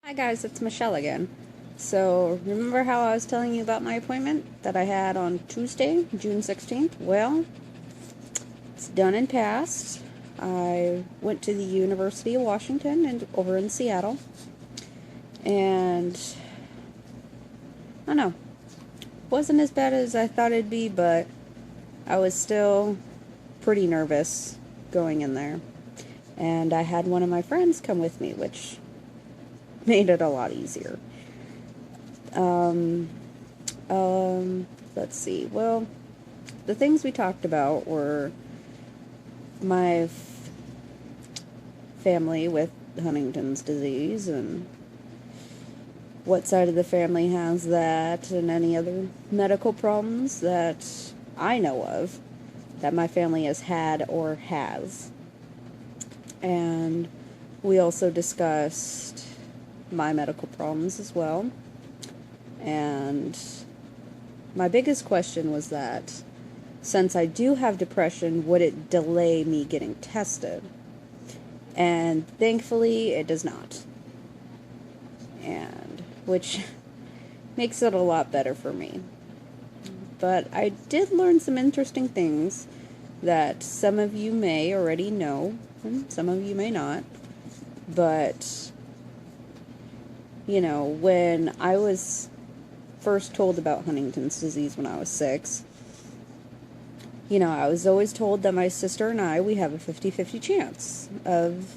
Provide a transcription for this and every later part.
Hi guys, it's Michelle again. So, remember how I was telling you about my appointment that I had on Tuesday, June 16th? Well, it's done and passed. I went to the University of Washington and over in Seattle. And I don't know. Wasn't as bad as I thought it'd be, but I was still pretty nervous going in there. And I had one of my friends come with me, which made it a lot easier. Um, let's see. Well, the things we talked about were my family with Huntington's disease and what side of the family has that and any other medical problems that I know of that my family has had or has. And we also discussed my medical problems as well. And my biggest question was that since I do have depression, would it delay me getting tested? And thankfully, it does not. And which makes it a lot better for me. But I did learn some interesting things that some of you may already know, and some of you may not. But, you know, when I was first told about Huntington's disease when I was 6, you know, I was always told that my sister and I, we have a 50-50 chance of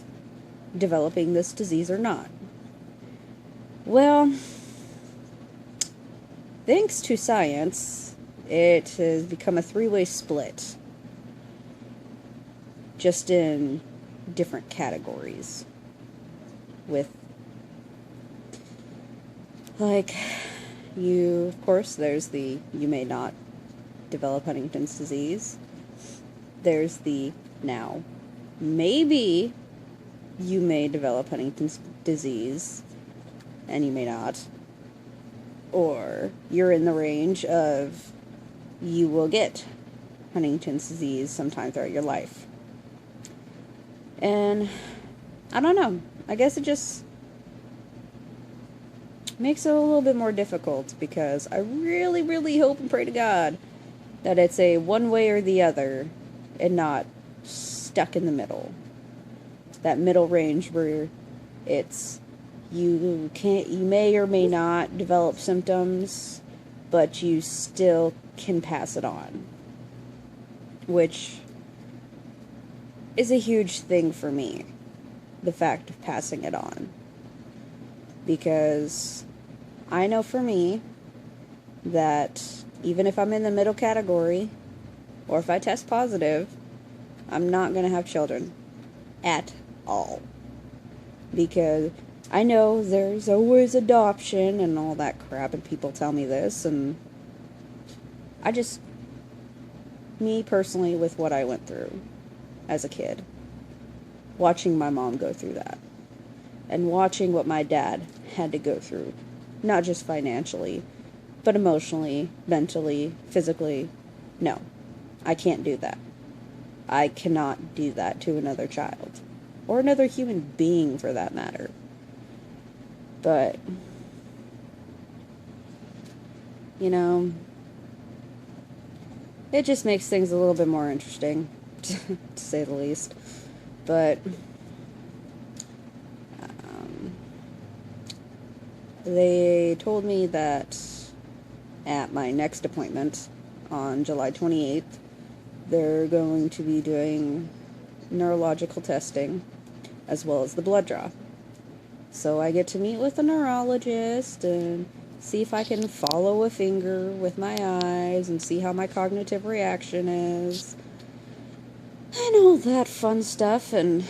developing this disease or not. Well, thanks to science, it has become a 3-way split, just in different categories. With, like, of course, there's the you may not develop Huntington's disease. There's the now, maybe you may develop Huntington's disease and you may not. Or you're in the range of you will get Huntington's disease sometime throughout your life. And I don't know. I guess it just makes it a little bit more difficult because I really, really hope and pray to God that it's a one way or the other and not stuck in the middle. That middle range where it's you may or may not develop symptoms, but you still can pass it on. Which is a huge thing for me, the fact of passing it on. Because I know for me that even if I'm in the middle category, or if I test positive, I'm not going to have children. At all. Because I know there's always adoption and all that crap, and people tell me this, and me personally, with what I went through as a kid, watching my mom go through that, and watching what my dad had to go through, not just financially, but emotionally, mentally, physically. No, I can't do that. I cannot do that to another child, or another human being for that matter. But, you know, it just makes things a little bit more interesting, to say the least. But they told me that at my next appointment on July 28th, they're going to be doing neurological testing as well as the blood draw. So I get to meet with a neurologist and see if I can follow a finger with my eyes and see how my cognitive reaction is and all that fun stuff. And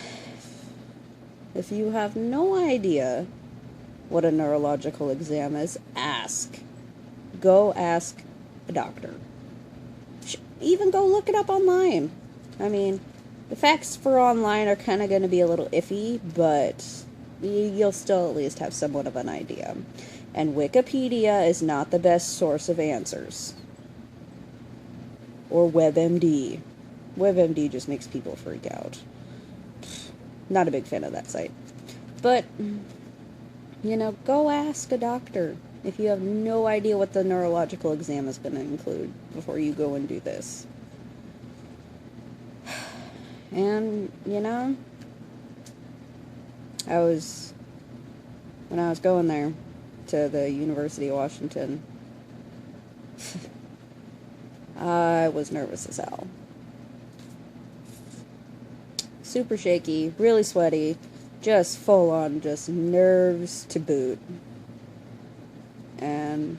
if you have no idea what a neurological exam is, go ask a doctor. Even go look it up online. I mean, the facts for online are kind of going to be a little iffy, but you'll still at least have somewhat of an idea. And Wikipedia is not the best source of answers. Or WebMD. WebMD just makes people freak out. Not a big fan of that site. But You know, go ask a doctor if you have no idea what the neurological exam is going to include before you go and do this. And, you know, when I was going there to the University of Washington, I was nervous as hell. Super shaky, really sweaty, just full on, just nerves to boot. And,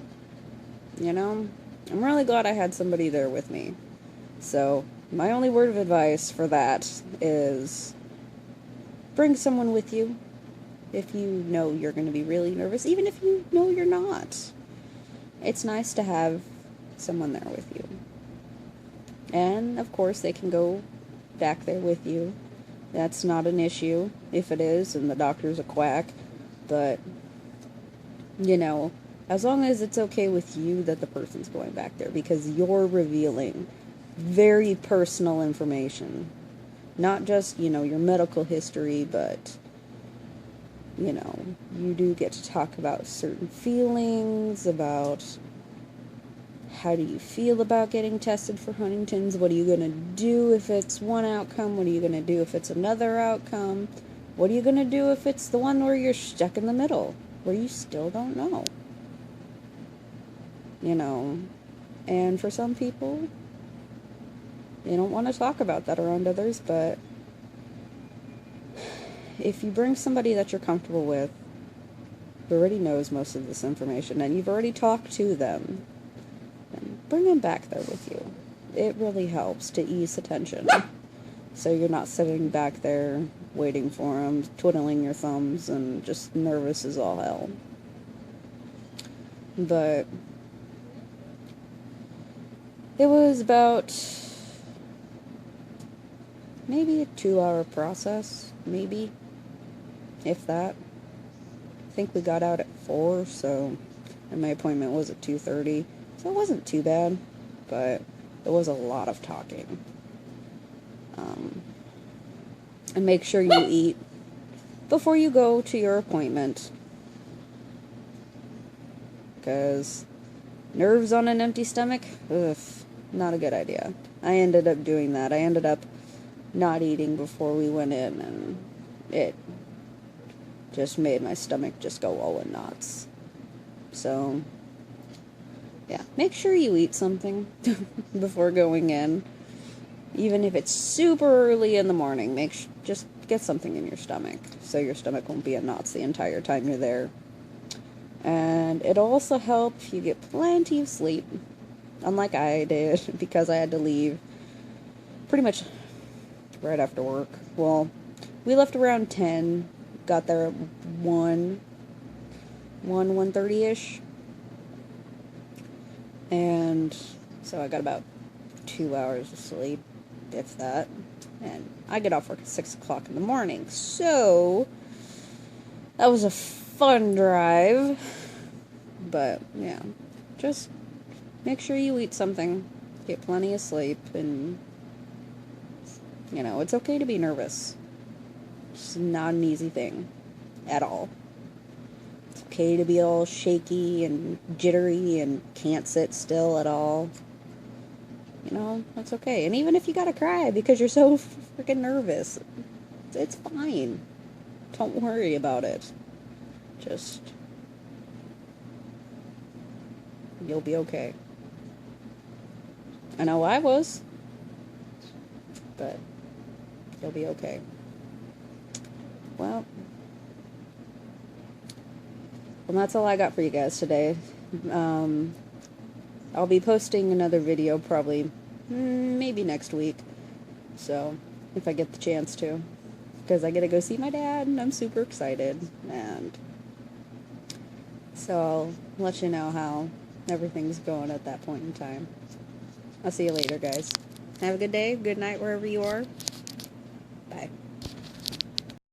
you know, I'm really glad I had somebody there with me. So, my only word of advice for that is bring someone with you if you know you're going to be really nervous, even if you know you're not. It's nice to have someone there with you. And, of course, they can go back there with you. That's not an issue if it is, and the doctor's a quack. But, you know, as long as it's okay with you that the person's going back there, because you're revealing very personal information. Not just, you know, your medical history, but, you know, you do get to talk about certain feelings, about how do you feel about getting tested for Huntington's, what are you going to do if it's one outcome, what are you going to do if it's another outcome, what are you going to do if it's the one where you're stuck in the middle, where you still don't know. You know, and for some people, they don't want to talk about that around others, but if you bring somebody that you're comfortable with, who already knows most of this information, and you've already talked to them, then bring them back there with you. It really helps to ease the tension. So you're not sitting back there waiting for them, twiddling your thumbs, and just nervous as all hell. But it was about maybe a 2-hour process, maybe, if that. I think we got out at 4, and my appointment was at 2:30, so it wasn't too bad, but it was a lot of talking. And make sure you eat before you go to your appointment, because nerves on an empty stomach, ugh, not a good idea. I ended up doing that. I ended up not eating before we went in, and it just made my stomach just go all in knots. So, yeah, make sure you eat something before going in. Even if it's super early in the morning, just get something in your stomach, so your stomach won't be in knots the entire time you're there. And it'll also help you get plenty of sleep, unlike I did, because I had to leave pretty much right after work. Well, we left around 10, got there at 1:30-ish, and so I got about 2 hours of sleep, if that, and I get off work at 6 o'clock in the morning, so that was a fun drive. But yeah, just make sure you eat something, get plenty of sleep, and you know, it's okay to be nervous. It's not an easy thing at all. It's okay to be all shaky and jittery and can't sit still at all. You know, that's okay. And even if you gotta cry because you're so freaking nervous, it's fine. Don't worry about it. Just, you'll be okay. I know I was, but you'll be okay. Well, that's all I got for you guys today. I'll be posting another video probably, maybe next week. So, if I get the chance to. Because I get to go see my dad, and I'm super excited. And so I'll let you know how everything's going at that point in time. I'll see you later, guys. Have a good day, good night, wherever you are.